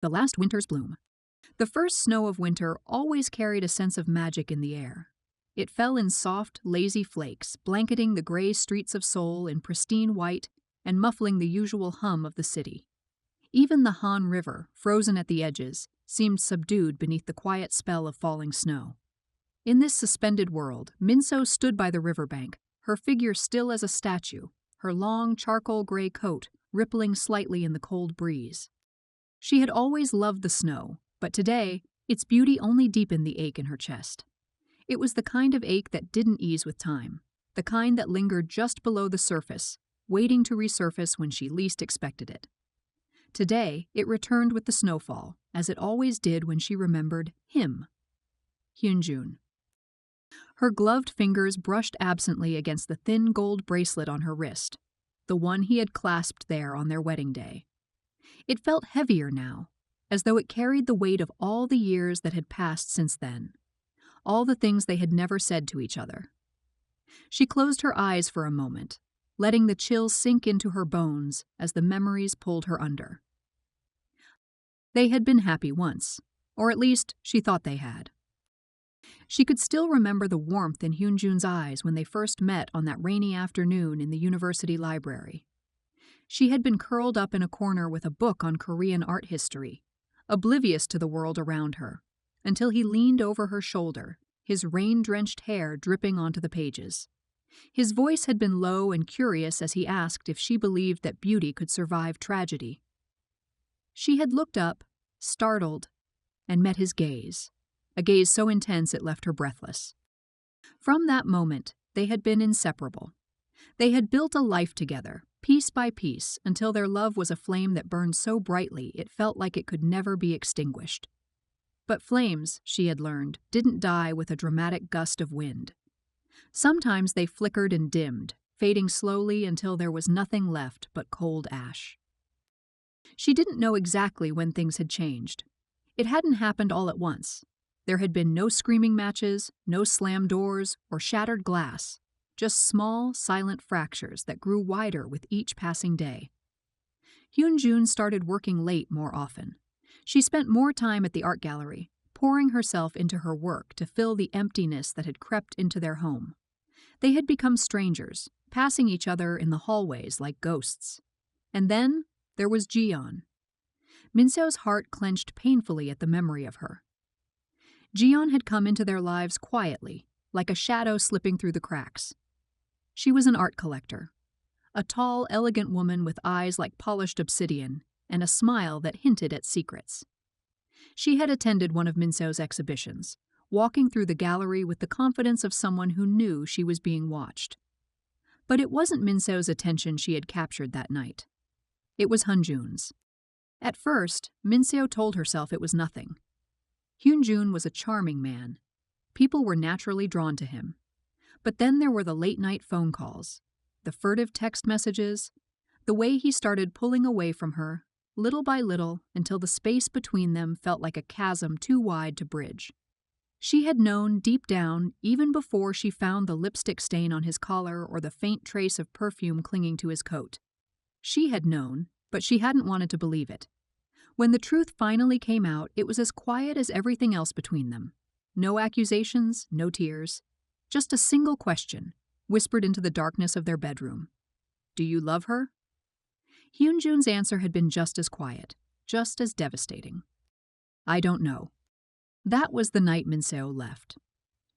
The last winter's bloom. The first snow of winter always carried a sense of magic in the air. It fell in soft, lazy flakes, blanketing the gray streets of Seoul in pristine white and muffling the usual hum of the city. Even the Han River, frozen at the edges, seemed subdued beneath the quiet spell of falling snow. In this suspended world, Minso stood by the riverbank, her figure still as a statue, her long charcoal gray coat rippling slightly in the cold breeze. She had always loved the snow, but today, its beauty only deepened the ache in her chest. It was the kind of ache that didn't ease with time, the kind that lingered just below the surface, waiting to resurface when she least expected it. Today, it returned with the snowfall, as it always did when she remembered him. Hyunjun. Her gloved fingers brushed absently against the thin gold bracelet on her wrist, the one he had clasped there on their wedding day. It felt heavier now, as though it carried the weight of all the years that had passed since then, all the things they had never said to each other. She closed her eyes for a moment, letting the chill sink into her bones as the memories pulled her under. They had been happy once, or at least she thought they had. She could still remember the warmth in Hyunjun's eyes when they first met on that rainy afternoon in the university library. She had been curled up in a corner with a book on Korean art history, oblivious to the world around her, until he leaned over her shoulder, his rain-drenched hair dripping onto the pages. His voice had been low and curious as he asked if she believed that beauty could survive tragedy. She had looked up, startled, and met his gaze, a gaze so intense it left her breathless. From that moment, they had been inseparable. They had built a life together, piece by piece, until their love was a flame that burned so brightly it felt like it could never be extinguished. But flames, she had learned, didn't die with a dramatic gust of wind. Sometimes they flickered and dimmed, fading slowly until there was nothing left but cold ash. She didn't know exactly when things had changed. It hadn't happened all at once. There had been no screaming matches, no slammed doors, or shattered glass, just small, silent fractures that grew wider with each passing day. Hyunjun started working late more often. She spent more time at the art gallery, pouring herself into her work to fill the emptiness that had crept into their home. They had become strangers, passing each other in the hallways like ghosts. And then there was Jiyeon. Minseo's heart clenched painfully at the memory of her. Jiyeon had come into their lives quietly, like a shadow slipping through the cracks. She was an art collector, a tall, elegant woman with eyes like polished obsidian and a smile that hinted at secrets. She had attended one of Minseo's exhibitions, walking through the gallery with the confidence of someone who knew she was being watched. But it wasn't Minseo's attention she had captured that night. It was Hyunjun's. At first, Minseo told herself it was nothing. Hyunjun was a charming man. People were naturally drawn to him. But then there were the late-night phone calls, the furtive text messages, the way he started pulling away from her, little by little, until the space between them felt like a chasm too wide to bridge. She had known deep down, even before she found the lipstick stain on his collar or the faint trace of perfume clinging to his coat. She had known, but she hadn't wanted to believe it. When the truth finally came out, it was as quiet as everything else between them. No accusations, no tears. Just a single question, whispered into the darkness of their bedroom. Do you love her? Hyunjun's answer had been just as quiet, just as devastating. I don't know. That was the night Minseo left.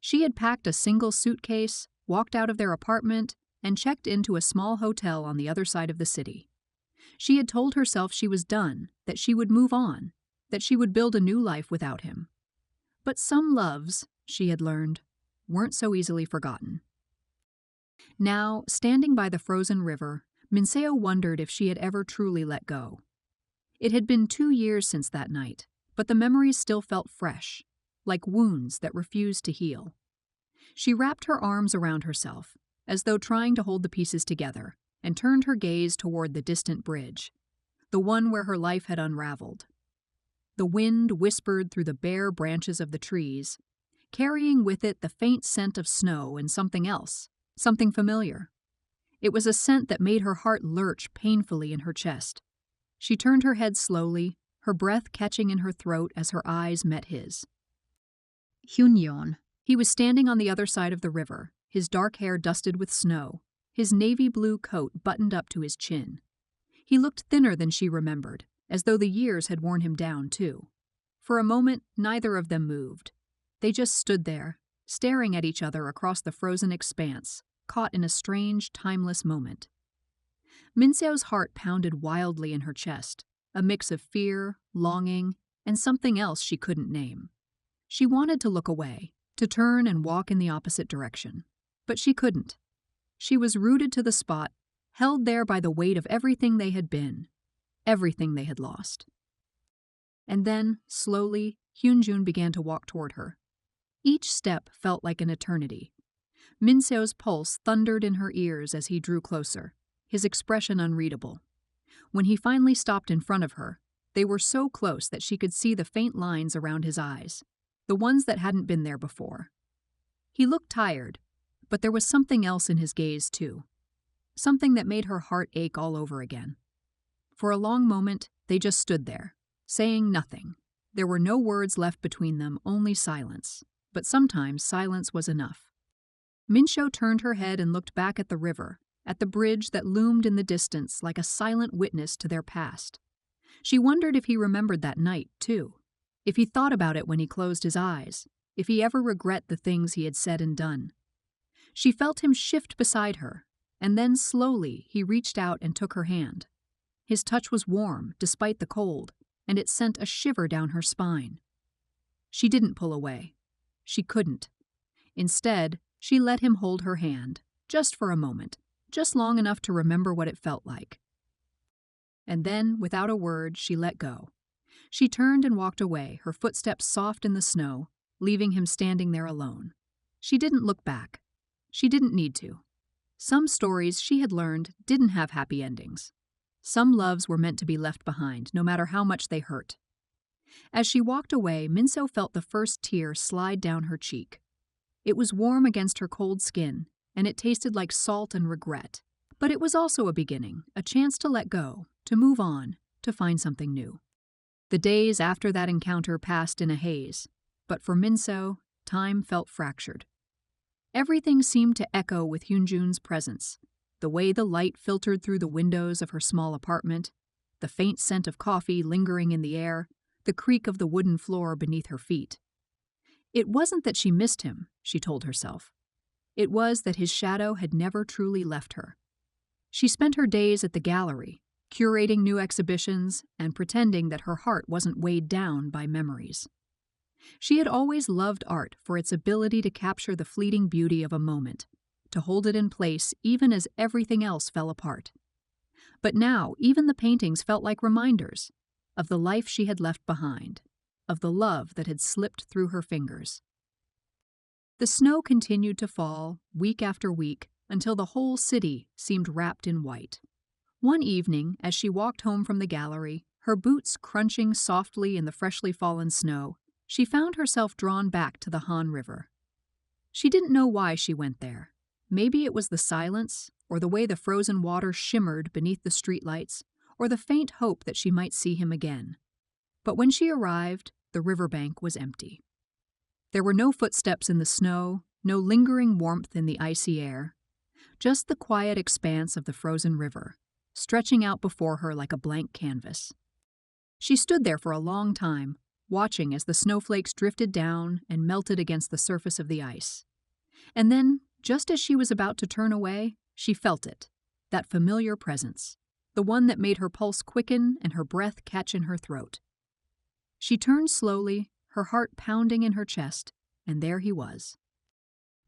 She had packed a single suitcase, walked out of their apartment, and checked into a small hotel on the other side of the city. She had told herself she was done, that she would move on, that she would build a new life without him. But some loves, she had learned, weren't so easily forgotten. Now, standing by the frozen river, Minseo wondered if she had ever truly let go. It had been 2 years since that night, but the memories still felt fresh, like wounds that refused to heal. She wrapped her arms around herself, as though trying to hold the pieces together, and turned her gaze toward the distant bridge, the one where her life had unraveled. The wind whispered through the bare branches of the trees, carrying with it the faint scent of snow and something else, something familiar. It was a scent that made her heart lurch painfully in her chest. She turned her head slowly, her breath catching in her throat as her eyes met his. Hyunyeon. He was standing on the other side of the river, his dark hair dusted with snow, his navy blue coat buttoned up to his chin. He looked thinner than she remembered, as though the years had worn him down, too. For a moment, neither of them moved. They just stood there, staring at each other across the frozen expanse, caught in a strange, timeless moment. Minseo's heart pounded wildly in her chest, a mix of fear, longing, and something else she couldn't name. She wanted to look away, to turn and walk in the opposite direction. But she couldn't. She was rooted to the spot, held there by the weight of everything they had been, everything they had lost. And then, slowly, Hyunjun began to walk toward her. Each step felt like an eternity. Minseo's pulse thundered in her ears as he drew closer, his expression unreadable. When he finally stopped in front of her, they were so close that she could see the faint lines around his eyes, the ones that hadn't been there before. He looked tired, but there was something else in his gaze, too. Something that made her heart ache all over again. For a long moment, they just stood there, saying nothing. There were no words left between them, only silence. But sometimes silence was enough. Minseo turned her head and looked back at the river, at the bridge that loomed in the distance like a silent witness to their past. She wondered if he remembered that night, too. If he thought about it when he closed his eyes, if he ever regret the things he had said and done. She felt him shift beside her, and then slowly he reached out and took her hand. His touch was warm, despite the cold, and it sent a shiver down her spine. She didn't pull away. She couldn't. Instead, she let him hold her hand, just for a moment, just long enough to remember what it felt like. And then, without a word, she let go. She turned and walked away, her footsteps soft in the snow, leaving him standing there alone. She didn't look back. She didn't need to. Some stories she had learned didn't have happy endings. Some loves were meant to be left behind, no matter how much they hurt. As she walked away, Minseo felt the first tear slide down her cheek. It was warm against her cold skin, and it tasted like salt and regret. But it was also a beginning, a chance to let go, to move on, to find something new. The days after that encounter passed in a haze, but for Minseo, time felt fractured. Everything seemed to echo with Hyunjun's presence, the way the light filtered through the windows of her small apartment, the faint scent of coffee lingering in the air, the creak of the wooden floor beneath her feet. It wasn't that she missed him, she told herself. It was that his shadow had never truly left her. She spent her days at the gallery, curating new exhibitions and pretending that her heart wasn't weighed down by memories. She had always loved art for its ability to capture the fleeting beauty of a moment, to hold it in place even as everything else fell apart. But now, even the paintings felt like reminders of the life she had left behind, of the love that had slipped through her fingers. The snow continued to fall, week after week, until the whole city seemed wrapped in white. One evening, as she walked home from the gallery, her boots crunching softly in the freshly fallen snow, she found herself drawn back to the Han River. She didn't know why she went there. Maybe it was the silence, or the way the frozen water shimmered beneath the streetlights, or the faint hope that she might see him again. But when she arrived, the riverbank was empty. There were no footsteps in the snow, no lingering warmth in the icy air, just the quiet expanse of the frozen river, stretching out before her like a blank canvas. She stood there for a long time, watching as the snowflakes drifted down and melted against the surface of the ice. And then, just as she was about to turn away, she felt it, that familiar presence, the one that made her pulse quicken and her breath catch in her throat. She turned slowly, her heart pounding in her chest, and there he was.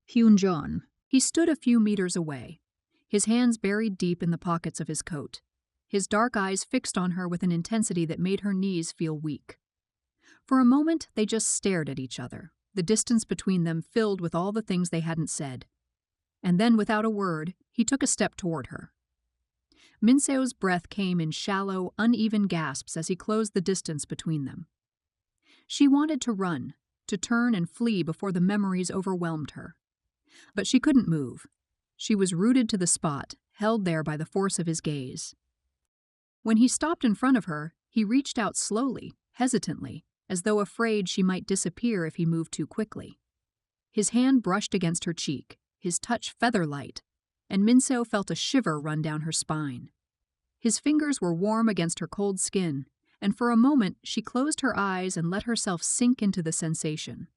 Hyunjun. He stood a few meters away, his hands buried deep in the pockets of his coat, his dark eyes fixed on her with an intensity that made her knees feel weak. For a moment, they just stared at each other, the distance between them filled with all the things they hadn't said. And then, without a word, he took a step toward her. Minseo's breath came in shallow, uneven gasps as he closed the distance between them. She wanted to run, to turn and flee before the memories overwhelmed her. But she couldn't move. She was rooted to the spot, held there by the force of his gaze. When he stopped in front of her, He reached out slowly, hesitantly, as though afraid she might disappear if he moved too quickly. His hand brushed against her cheek, his touch feather-light, and Minso felt a shiver run down her spine. His fingers were warm against her cold skin, and for a moment she closed her eyes and let herself sink into the sensation.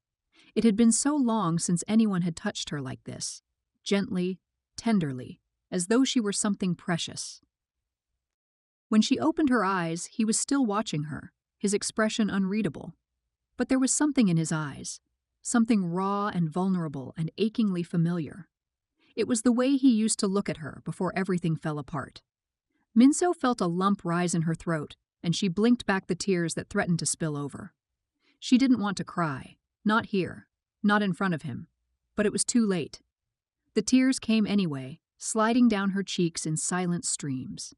It had been so long since anyone had touched her like this, gently, tenderly, as though she were something precious. When she opened her eyes, he was still watching her, his expression unreadable. But there was something in his eyes, something raw and vulnerable and achingly familiar. It was the way he used to look at her before everything fell apart. Minso felt a lump rise in her throat, and she blinked back the tears that threatened to spill over. She didn't want to cry, not here, not in front of him, but it was too late. The tears came anyway, sliding down her cheeks in silent streams.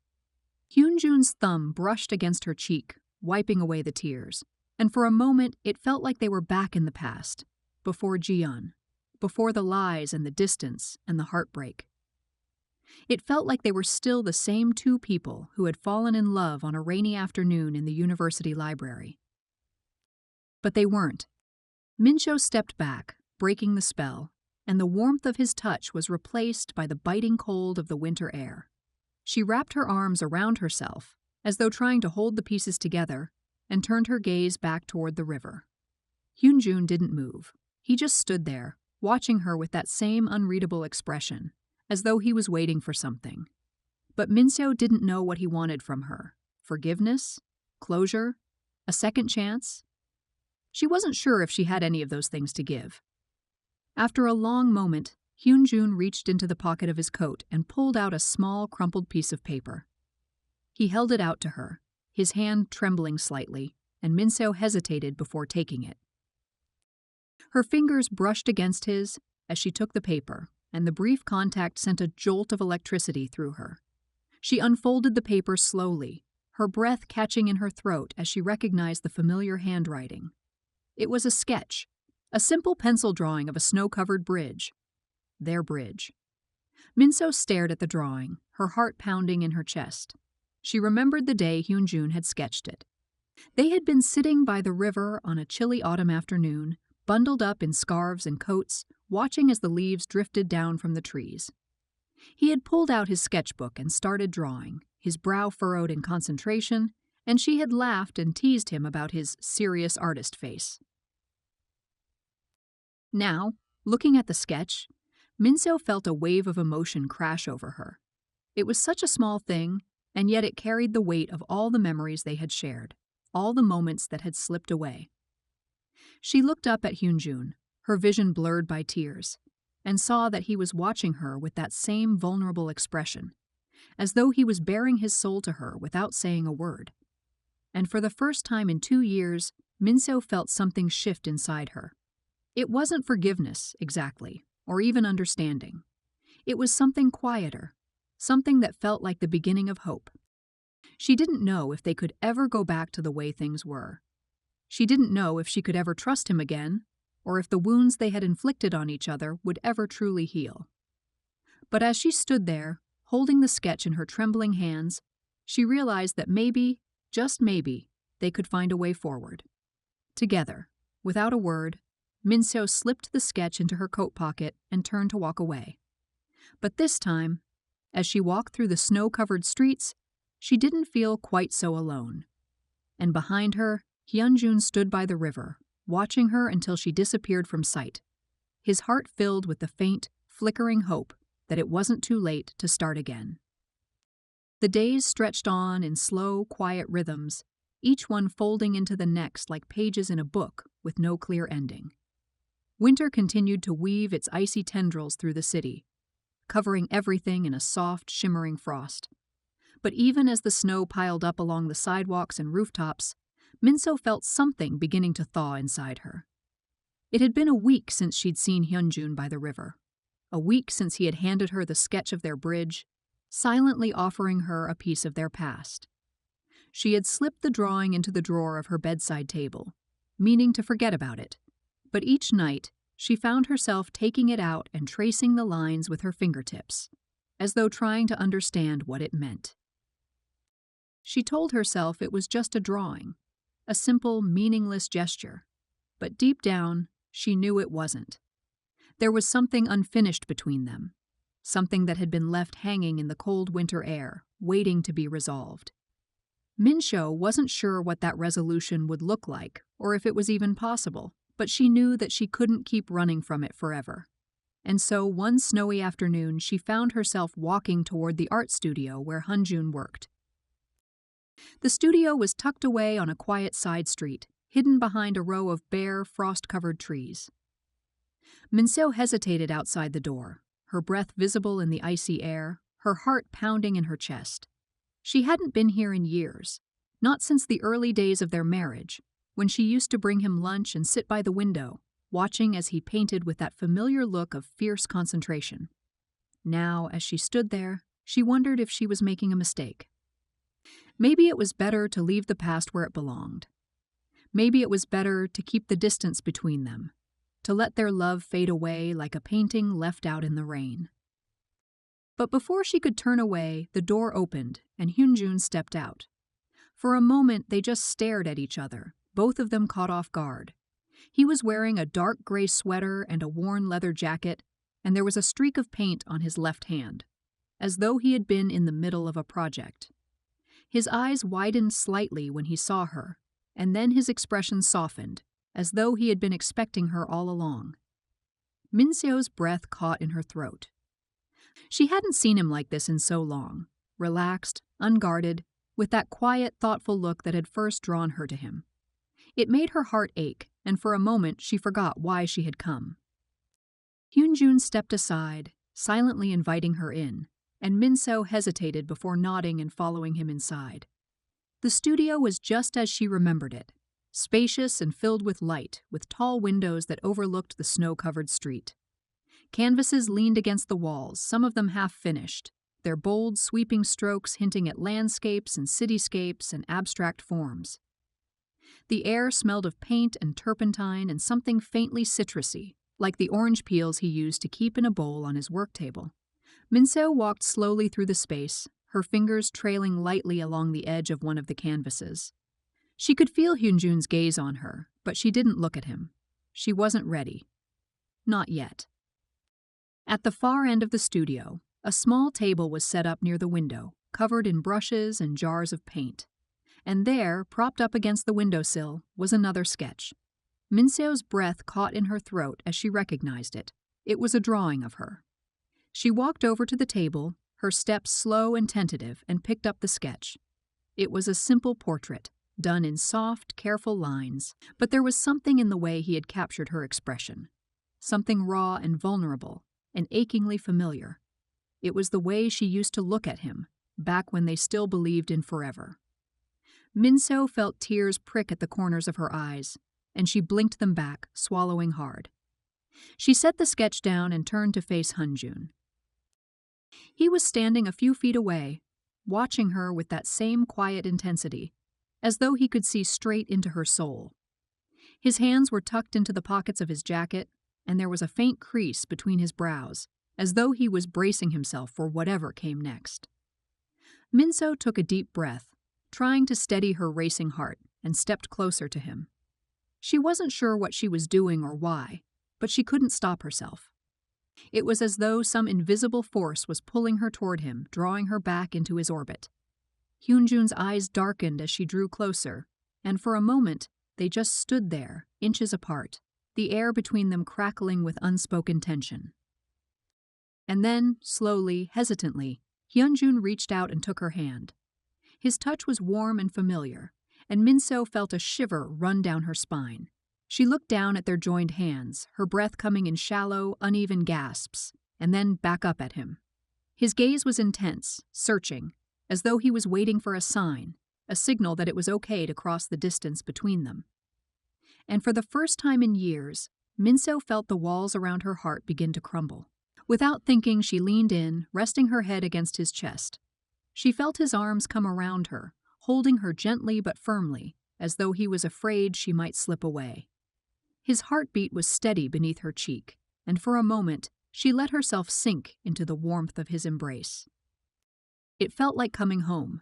Hyunjun's thumb brushed against her cheek, wiping away the tears, and for a moment it felt like they were back in the past, before Jiyeon, before the lies and the distance and the heartbreak. It felt like they were still the same two people who had fallen in love on a rainy afternoon in the university library. But they weren't. Minso stepped back, breaking the spell, and the warmth of his touch was replaced by the biting cold of the winter air. She wrapped her arms around herself, as though trying to hold the pieces together, and turned her gaze back toward the river. Hyunjun didn't move. He just stood there, watching her with that same unreadable expression, as though he was waiting for something. But Minso didn't know what he wanted from her. Forgiveness? Closure? A second chance? She wasn't sure if she had any of those things to give. After a long moment, Hyunjun reached into the pocket of his coat and pulled out a small, crumpled piece of paper. He held it out to her, his hand trembling slightly, and Minso hesitated before taking it. Her fingers brushed against his as she took the paper, and the brief contact sent a jolt of electricity through her. She unfolded the paper slowly, her breath catching in her throat as she recognized the familiar handwriting. It was a sketch, a simple pencil drawing of a snow-covered bridge. Their bridge. Minso stared at the drawing, her heart pounding in her chest. She remembered the day Hyunjun had sketched it. They had been sitting by the river on a chilly autumn afternoon, bundled up in scarves and coats, watching as the leaves drifted down from the trees. He had pulled out his sketchbook and started drawing, his brow furrowed in concentration, and she had laughed and teased him about his serious artist face. Now, looking at the sketch, Minso felt a wave of emotion crash over her. It was such a small thing, and yet it carried the weight of all the memories they had shared, all the moments that had slipped away. She looked up at Hyunjun, her vision blurred by tears, and saw that he was watching her with that same vulnerable expression, as though he was baring his soul to her without saying a word. And for the first time in 2 years, Minso felt something shift inside her. It wasn't forgiveness, exactly, or even understanding. It was something quieter, something that felt like the beginning of hope. She didn't know if they could ever go back to the way things were. She didn't know if she could ever trust him again, or if the wounds they had inflicted on each other would ever truly heal. But as she stood there, holding the sketch in her trembling hands, she realized that maybe, just maybe, they could find a way forward. Together, without a word, Minso slipped the sketch into her coat pocket and turned to walk away. But this time, as she walked through the snow-covered streets, she didn't feel quite so alone. And behind her, Hyunjun stood by the river, watching her until she disappeared from sight, his heart filled with the faint, flickering hope that it wasn't too late to start again. The days stretched on in slow, quiet rhythms, each one folding into the next like pages in a book with no clear ending. Winter continued to weave its icy tendrils through the city, covering everything in a soft, shimmering frost. But even as the snow piled up along the sidewalks and rooftops, Minso felt something beginning to thaw inside her. It had been a week since she'd seen Hyunjun by the river, a week since he had handed her the sketch of their bridge, silently offering her a piece of their past. She had slipped the drawing into the drawer of her bedside table, meaning to forget about it, but each night she found herself taking it out and tracing the lines with her fingertips, as though trying to understand what it meant. She told herself it was just a drawing, a simple, meaningless gesture. But deep down, she knew it wasn't. There was something unfinished between them, something that had been left hanging in the cold winter air, waiting to be resolved. Minshou wasn't sure what that resolution would look like, or if it was even possible, but she knew that she couldn't keep running from it forever. And so one snowy afternoon she found herself walking toward the art studio where Hunjun worked. The studio was tucked away on a quiet side street, hidden behind a row of bare, frost-covered trees. Minshou hesitated outside the door, her breath visible in the icy air, her heart pounding in her chest. She hadn't been here in years, not since the early days of their marriage, when she used to bring him lunch and sit by the window, watching as he painted with that familiar look of fierce concentration. Now, as she stood there, she wondered if she was making a mistake. Maybe it was better to leave the past where it belonged. Maybe it was better to keep the distance between them, to let their love fade away like a painting left out in the rain. But before she could turn away, the door opened and Hyunjun stepped out. For a moment, they just stared at each other, both of them caught off guard. He was wearing a dark gray sweater and a worn leather jacket, and there was a streak of paint on his left hand, as though he had been in the middle of a project. His eyes widened slightly when he saw her, and then his expression softened, as though he had been expecting her all along. Minseo's breath caught in her throat. She hadn't seen him like this in so long, relaxed, unguarded, with that quiet, thoughtful look that had first drawn her to him. It made her heart ache, and for a moment she forgot why she had come. Hyunjun stepped aside, silently inviting her in, and Minshou hesitated before nodding and following him inside. The studio was just as she remembered it, spacious and filled with light, with tall windows that overlooked the snow-covered street. Canvases leaned against the walls, some of them half-finished, their bold, sweeping strokes hinting at landscapes and cityscapes and abstract forms. The air smelled of paint and turpentine and something faintly citrusy, like the orange peels he used to keep in a bowl on his work table. Minshou walked slowly through the space, her fingers trailing lightly along the edge of one of the canvases. She could feel Hyunjun's gaze on her, but she didn't look at him. She wasn't ready. Not yet. At the far end of the studio, a small table was set up near the window, covered in brushes and jars of paint. And there, propped up against the windowsill, was another sketch. Minseo's breath caught in her throat as she recognized it. It was a drawing of her. She walked over to the table, her steps slow and tentative, and picked up the sketch. It was a simple portrait, done in soft, careful lines, but there was something in the way he had captured her expression. Something raw and vulnerable, and achingly familiar. It was the way she used to look at him, back when they still believed in forever. Minshou felt tears prick at the corners of her eyes, and she blinked them back, swallowing hard. She set the sketch down and turned to face Hunjun. He was standing a few feet away, watching her with that same quiet intensity, as though he could see straight into her soul. His hands were tucked into the pockets of his jacket, and there was a faint crease between his brows, as though he was bracing himself for whatever came next. Minshou took a deep breath, trying to steady her racing heart, and stepped closer to him. She wasn't sure what she was doing or why, but she couldn't stop herself. It was as though some invisible force was pulling her toward him, drawing her back into his orbit. Hyunjun's eyes darkened as she drew closer, and for a moment they just stood there, inches apart, the air between them crackling with unspoken tension. And then, slowly, hesitantly, Hyunjun reached out and took her hand. His touch was warm and familiar, and Minshou felt a shiver run down her spine. She looked down at their joined hands, her breath coming in shallow, uneven gasps, and then back up at him. His gaze was intense, searching, as though he was waiting for a sign, a signal that it was okay to cross the distance between them. And for the first time in years, Minshou felt the walls around her heart begin to crumble. Without thinking, she leaned in, resting her head against his chest. She felt his arms come around her, holding her gently but firmly, as though he was afraid she might slip away. His heartbeat was steady beneath her cheek, and for a moment, she let herself sink into the warmth of his embrace. It felt like coming home.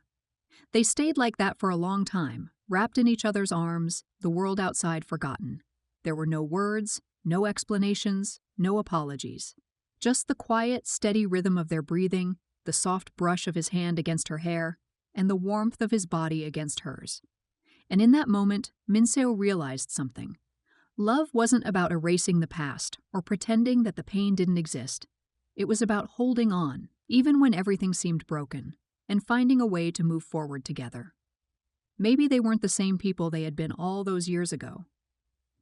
They stayed like that for a long time, wrapped in each other's arms, the world outside forgotten. There were no words, no explanations, no apologies. Just the quiet, steady rhythm of their breathing, the soft brush of his hand against her hair, and the warmth of his body against hers. And in that moment, Minseo realized something. Love wasn't about erasing the past or pretending that the pain didn't exist. It was about holding on, even when everything seemed broken, and finding a way to move forward together. Maybe they weren't the same people they had been all those years ago.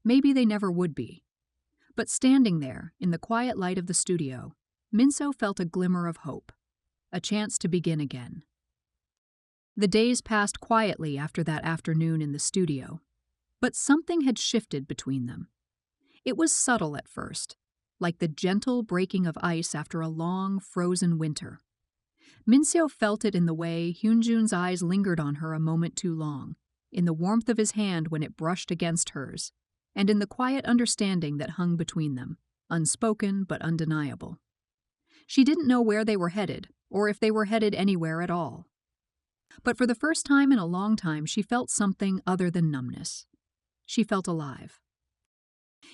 Maybe they never would be. But standing there, in the quiet light of the studio, Minseo felt a glimmer of hope, a chance to begin again. The days passed quietly after that afternoon in the studio, but something had shifted between them. It was subtle at first, like the gentle breaking of ice after a long, frozen winter. Minseo felt it in the way Hyunjun's eyes lingered on her a moment too long, in the warmth of his hand when it brushed against hers, and in the quiet understanding that hung between them, unspoken but undeniable. She didn't know where they were headed, or if they were headed anywhere at all. But for the first time in a long time, she felt something other than numbness. She felt alive.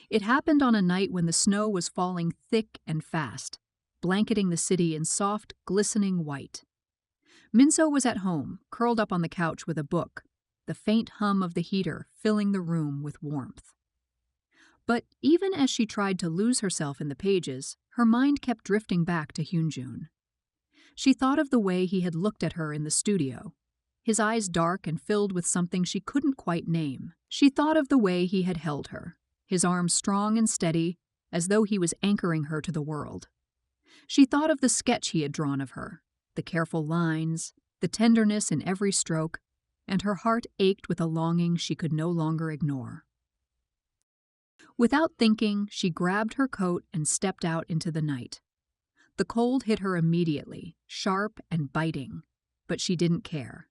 It happened on a night when the snow was falling thick and fast, blanketing the city in soft, glistening white. Minseo was at home, curled up on the couch with a book, the faint hum of the heater filling the room with warmth. But even as she tried to lose herself in the pages, her mind kept drifting back to Hyunjun. She thought of the way he had looked at her in the studio, his eyes dark and filled with something she couldn't quite name. She thought of the way he had held her, his arms strong and steady, as though he was anchoring her to the world. She thought of the sketch he had drawn of her, the careful lines, the tenderness in every stroke, and her heart ached with a longing she could no longer ignore. Without thinking, she grabbed her coat and stepped out into the night. The cold hit her immediately, sharp and biting, but she didn't care.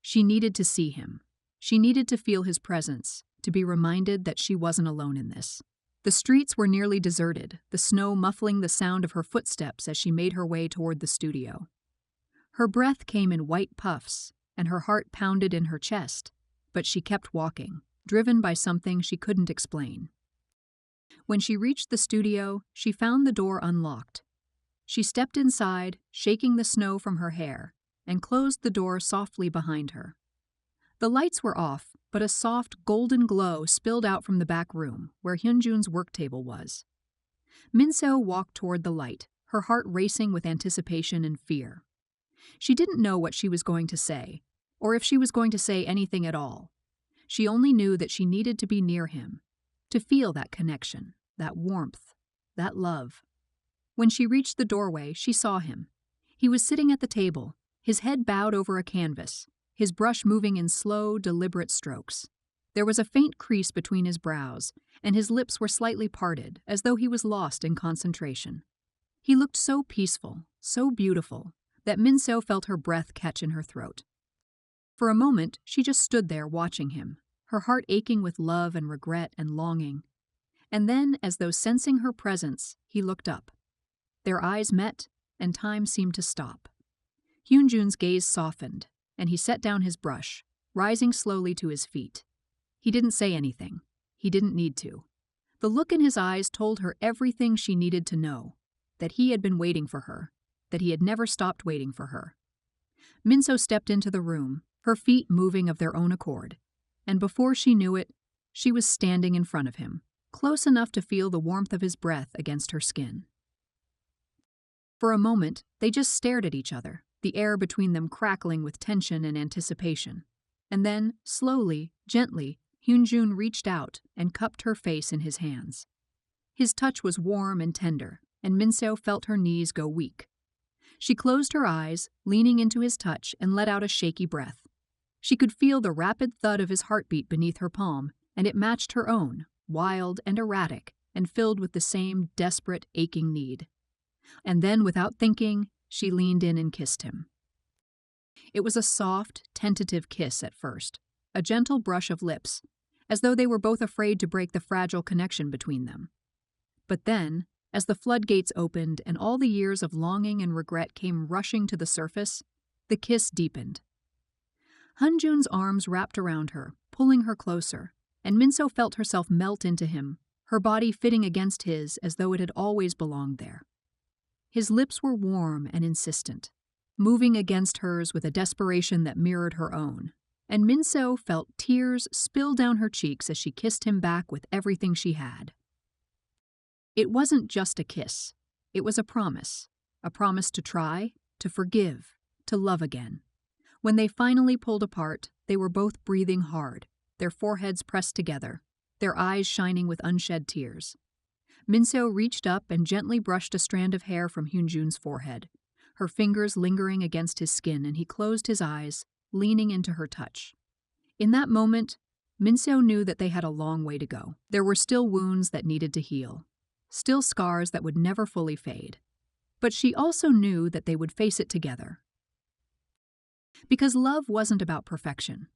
She needed to see him. She needed to feel his presence, to be reminded that she wasn't alone in this. The streets were nearly deserted, the snow muffling the sound of her footsteps as she made her way toward the studio. Her breath came in white puffs, and her heart pounded in her chest, but she kept walking, driven by something she couldn't explain. When she reached the studio, she found the door unlocked. She stepped inside, shaking the snow from her hair, and closed the door softly behind her. The lights were off, but a soft, golden glow spilled out from the back room, where Hyunjun's work table was. Minseo walked toward the light, her heart racing with anticipation and fear. She didn't know what she was going to say, or if she was going to say anything at all. She only knew that she needed to be near him, to feel that connection, that warmth, that love. When she reached the doorway, she saw him. He was sitting at the table, his head bowed over a canvas, his brush moving in slow, deliberate strokes. There was a faint crease between his brows, and his lips were slightly parted, as though he was lost in concentration. He looked so peaceful, so beautiful, that Minseo felt her breath catch in her throat. For a moment, she just stood there watching him, her heart aching with love and regret and longing. And then, as though sensing her presence, he looked up. Their eyes met, and time seemed to stop. Hyunjun's gaze softened, and he set down his brush, rising slowly to his feet. He didn't say anything. He didn't need to. The look in his eyes told her everything she needed to know, that he had been waiting for her, that he had never stopped waiting for her. Minseo stepped into the room, her feet moving of their own accord, and before she knew it, she was standing in front of him, close enough to feel the warmth of his breath against her skin. For a moment, they just stared at each other, the air between them crackling with tension and anticipation. And then, slowly, gently, Hyunjun reached out and cupped her face in his hands. His touch was warm and tender, and Minseo felt her knees go weak. She closed her eyes, leaning into his touch, and let out a shaky breath. She could feel the rapid thud of his heartbeat beneath her palm, and it matched her own, wild and erratic, and filled with the same desperate, aching need. And then, without thinking, she leaned in and kissed him. It was a soft, tentative kiss at first, a gentle brush of lips, as though they were both afraid to break the fragile connection between them. But then, as the floodgates opened and all the years of longing and regret came rushing to the surface, the kiss deepened. Hunjun's arms wrapped around her, pulling her closer, and Minso felt herself melt into him, her body fitting against his as though it had always belonged there. His lips were warm and insistent, moving against hers with a desperation that mirrored her own, and Minso felt tears spill down her cheeks as she kissed him back with everything she had. It wasn't just a kiss. It was a promise to try, to forgive, to love again. When they finally pulled apart, they were both breathing hard, their foreheads pressed together, their eyes shining with unshed tears. Minso reached up and gently brushed a strand of hair from Hunjun's forehead, her fingers lingering against his skin, and he closed his eyes, leaning into her touch. In that moment, Minso knew that they had a long way to go. There were still wounds that needed to heal, still scars that would never fully fade. But she also knew that they would face it together. Because love wasn't about perfection.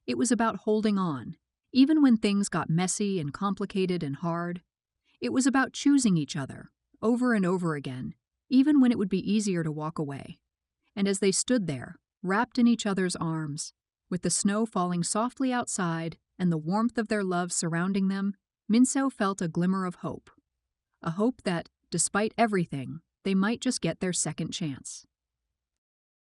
It was about holding on, even when things got messy and complicated and hard. It was about choosing each other, over and over again, even when it would be easier to walk away. And as they stood there, wrapped in each other's arms, with the snow falling softly outside and the warmth of their love surrounding them, Minso felt a glimmer of hope. A hope that, despite everything, they might just get their second chance.